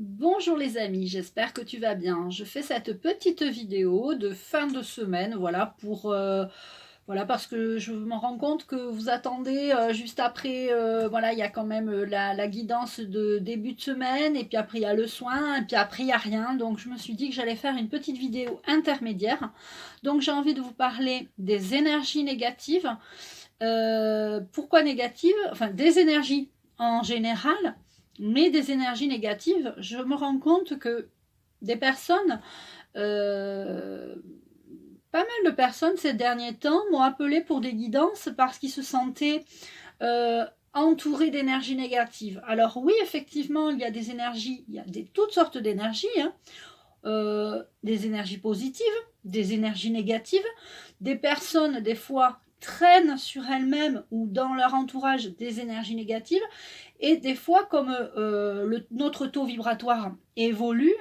Bonjour les amis, j'espère que tu vas bien. Je fais cette petite vidéo de fin de semaine, voilà, voilà, parce que je me rends compte que vous attendez juste après, voilà, il y a quand même la guidance de début de semaine, et puis après il y a le soin, et puis après il n'y a rien. Donc je me suis dit que j'allais faire une petite vidéo intermédiaire. Donc j'ai envie de vous parler des énergies négatives. Pourquoi négatives? Enfin, des énergies en général, mais des énergies négatives. Je me rends compte que des personnes, euh, pas mal de personnes ces derniers temps m'ont appelé pour des guidances parce qu'ils se sentaient euh, entourés d'énergies négatives. Alors oui, effectivement, il y a des énergies, il y a toutes sortes d'énergies, hein. Des énergies positives, des énergies négatives. Des personnes, des fois, traînent sur elles-mêmes ou dans leur entourage des énergies négatives. Et des fois, comme notre taux vibratoire évolue,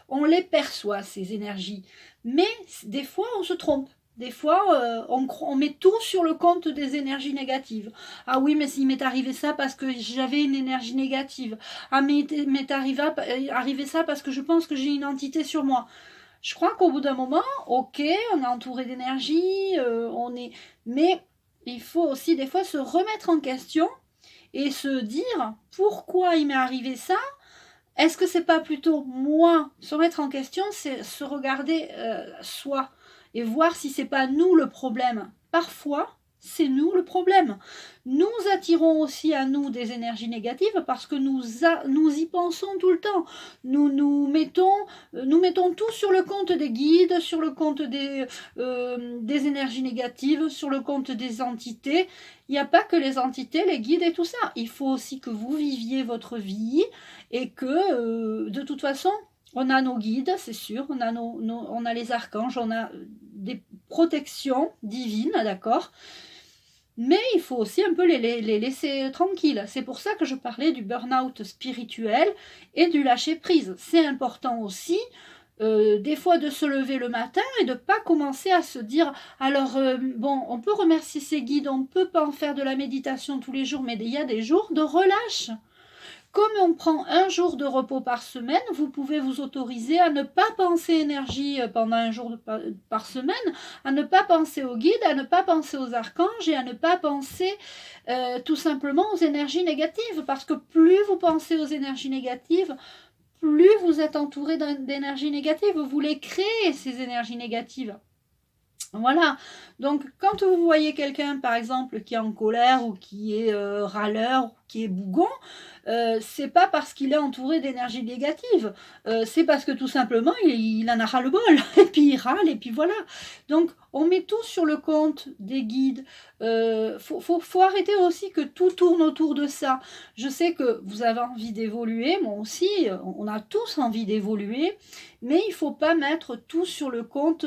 on les perçoit, ces énergies. Mais des fois, on se trompe. Des fois, on met tout sur le compte des énergies négatives. Ah oui, mais il m'est arrivé ça parce que j'avais une énergie négative. Ah, mais il m'est arrivé ça parce que je pense que j'ai une entité sur moi. Je crois qu'au bout d'un moment, ok, on est entouré d'énergie, mais il faut aussi des fois se remettre en question et se dire pourquoi il m'est arrivé ça. Est-ce que c'est pas plutôt moi? Se remettre en question, c'est se regarder soi et voir si c'est pas nous le problème. Parfois, c'est nous le problème. Nous attirons aussi à nous des énergies négatives parce que nous y pensons tout le temps. Nous mettons tout sur le compte des guides, sur le compte des énergies négatives, sur le compte des entités. Il n'y a pas que les entités, les guides et tout ça. Il faut aussi que vous viviez votre vie et que de toute façon, on a nos guides, c'est sûr, on a les archanges, on a des protections divines, d'accord. Mais il faut aussi un peu les laisser tranquilles. C'est pour ça que je parlais du burn-out spirituel et du lâcher-prise. C'est important aussi, des fois, de se lever le matin et de ne pas commencer à se dire alors, bon, on peut remercier ses guides, on ne peut pas en faire de la méditation tous les jours, mais il y a des jours de relâche. Comme on prend un jour de repos par semaine, vous pouvez vous autoriser à ne pas penser énergie pendant un jour par semaine, à ne pas penser aux guides, à ne pas penser aux archanges et à ne pas penser tout simplement aux énergies négatives. Parce que plus vous pensez aux énergies négatives, plus vous êtes entouré d'énergies négatives. Vous voulez créer ces énergies négatives. Voilà, donc quand vous voyez quelqu'un par exemple qui est en colère ou qui est râleur ou qui est bougon, c'est pas parce qu'il est entouré d'énergie négative, c'est parce que tout simplement il en a ras le bol et puis il râle et puis voilà. Donc on met tout sur le compte des guides. Faut arrêter aussi que tout tourne autour de ça. Je sais que vous avez envie d'évoluer, moi aussi, on a tous envie d'évoluer, mais il faut pas mettre tout sur le compte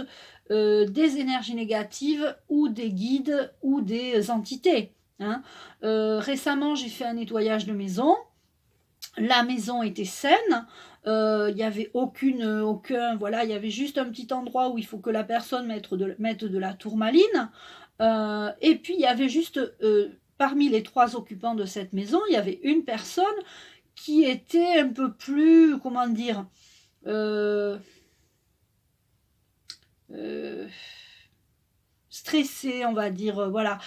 des énergies négatives ou des guides ou des entités, hein. Récemment, j'ai fait un nettoyage de maison. La maison était saine. Il n'y avait aucun, voilà, il y avait juste un petit endroit où il faut que la personne mette de la tourmaline. Et puis, il y avait juste, parmi les 3 occupants de cette maison, il y avait une personne qui était un peu plus, comment dire, euh, euh, stressée, on va dire, voilà.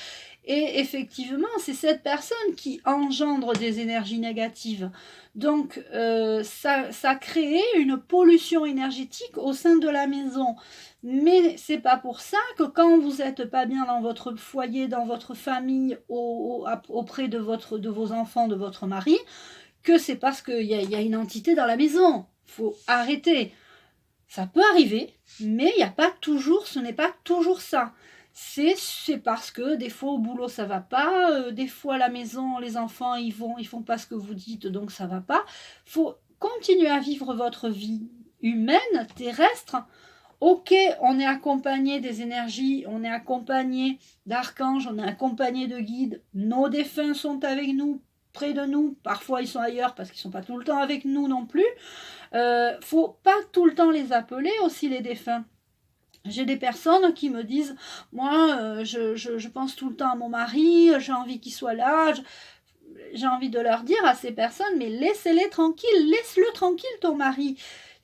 Et effectivement, c'est cette personne qui engendre des énergies négatives. Donc, ça crée une pollution énergétique au sein de la maison. Mais c'est pas pour ça que quand vous n'êtes pas bien dans votre foyer, dans votre famille, auprès de vos enfants, de votre mari, que c'est parce qu'il y a une entité dans la maison. Faut arrêter. Ça peut arriver, mais il n'y a pas toujours, ce n'est pas toujours ça. C'est parce que des fois au boulot ça va pas, des fois à la maison les enfants ils font pas ce que vous dites donc ça va pas. Faut continuer à vivre votre vie humaine, terrestre. Ok, on est accompagné des énergies, on est accompagné d'archanges, on est accompagné de guides. Nos défunts sont avec nous, près de nous. Parfois ils sont ailleurs parce qu'ils sont pas tout le temps avec nous non plus. Faut pas tout le temps les appeler aussi les défunts. J'ai des personnes qui me disent moi je pense tout le temps à mon mari, j'ai envie qu'il soit là. j'ai envie de leur dire à ces personnes, mais laissez-les tranquilles, laisse-le tranquille ton mari.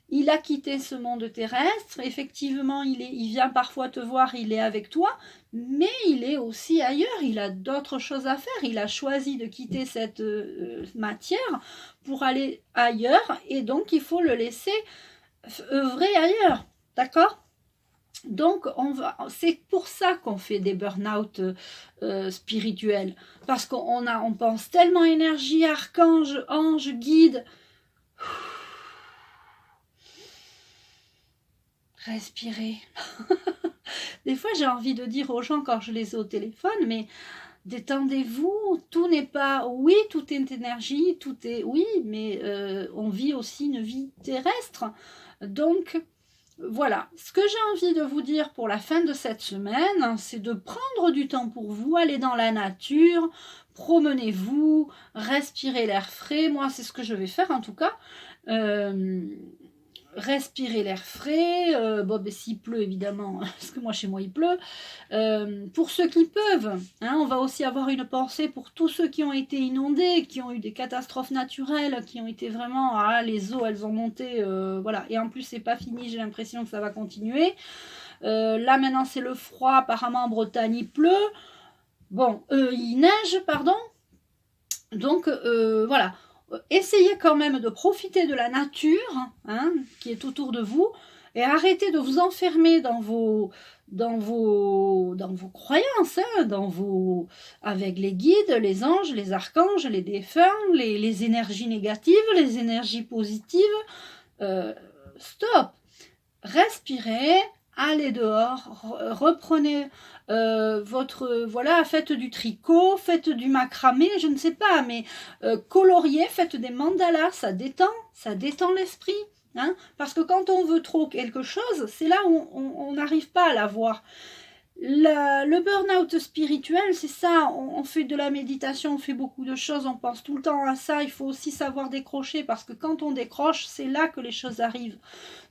Il a quitté ce monde terrestre, effectivement il vient parfois te voir, il est avec toi, mais il est aussi ailleurs, il a d'autres choses à faire, il a choisi de quitter cette matière pour aller ailleurs, et donc il faut le laisser œuvrer ailleurs, d'accord ? Donc, c'est pour ça qu'on fait des burn-out spirituels, parce qu'on pense tellement énergie, archange, ange, guide. Respirez. Des fois, j'ai envie de dire aux gens quand je les ai au téléphone, mais détendez-vous, tout n'est pas... Oui, tout est énergie, tout est... Oui, mais on vit aussi une vie terrestre. Donc, voilà. Ce que j'ai envie de vous dire pour la fin de cette semaine, c'est de prendre du temps pour vous, aller dans la nature, promenez-vous, respirez l'air frais. Moi, c'est ce que je vais faire en tout cas. Respirer l'air frais, bon, s'il pleut évidemment, parce que moi chez moi il pleut, pour ceux qui peuvent, hein, on va aussi avoir une pensée pour tous ceux qui ont été inondés, qui ont eu des catastrophes naturelles, qui ont été vraiment, les eaux elles ont monté, voilà, et en plus c'est pas fini, j'ai l'impression que ça va continuer, là maintenant c'est le froid, apparemment en Bretagne il pleut, bon, il neige, pardon, donc voilà. Essayez quand même de profiter de la nature, hein, qui est autour de vous, et arrêtez de vous enfermer dans vos croyances, hein, avec les guides, les anges, les archanges, les défunts, les énergies négatives, les énergies positives. Stop, respirez, allez dehors, reprenez faites du tricot, faites du macramé, je ne sais pas, mais coloriez, faites des mandalas, ça détend l'esprit, hein, parce que quand on veut trop quelque chose, c'est là où on n'arrive pas à l'avoir. Le burn-out spirituel, c'est ça, on fait de la méditation, on fait beaucoup de choses, on pense tout le temps à ça, il faut aussi savoir décrocher, parce que quand on décroche, c'est là que les choses arrivent.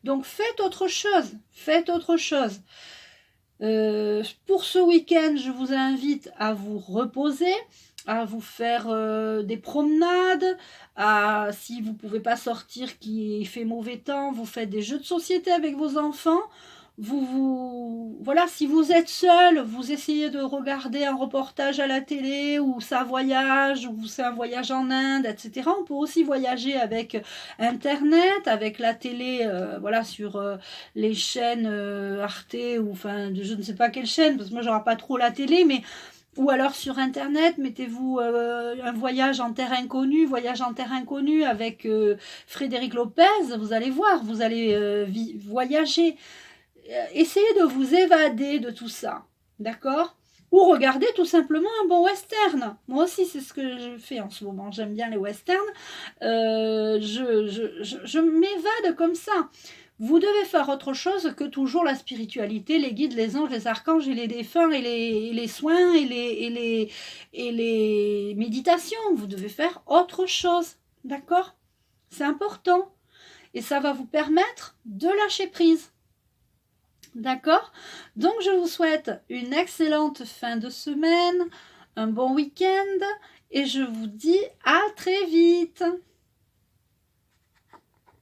Donc faites autre chose. Pour ce week-end, je vous invite à vous reposer, à vous faire des promenades, si vous ne pouvez pas sortir, qu'il fait mauvais temps, vous faites des jeux de société avec vos enfants. Voilà, si vous êtes seul, vous essayez de regarder un reportage à la télé, ou ça voyage, ou c'est un voyage en Inde, etc. On peut aussi voyager avec Internet, avec la télé, voilà, sur les chaînes Arte, ou enfin, je ne sais pas quelle chaîne, parce que moi, j'aurai pas trop la télé, mais... Ou alors sur Internet, mettez-vous un voyage en terre inconnue avec Frédéric Lopez, vous allez voir, vous allez voyager. Essayez de vous évader de tout ça, d'accord ? Ou regardez tout simplement un bon western. Moi aussi, c'est ce que je fais en ce moment. J'aime bien les westerns. Je m'évade comme ça. Vous devez faire autre chose que toujours la spiritualité, les guides, les anges, les archanges et les défunts et les soins et les méditations. Vous devez faire autre chose, d'accord ? C'est important. Et ça va vous permettre de lâcher prise. D'accord ? Donc, je vous souhaite une excellente fin de semaine, un bon week-end, et je vous dis à très vite.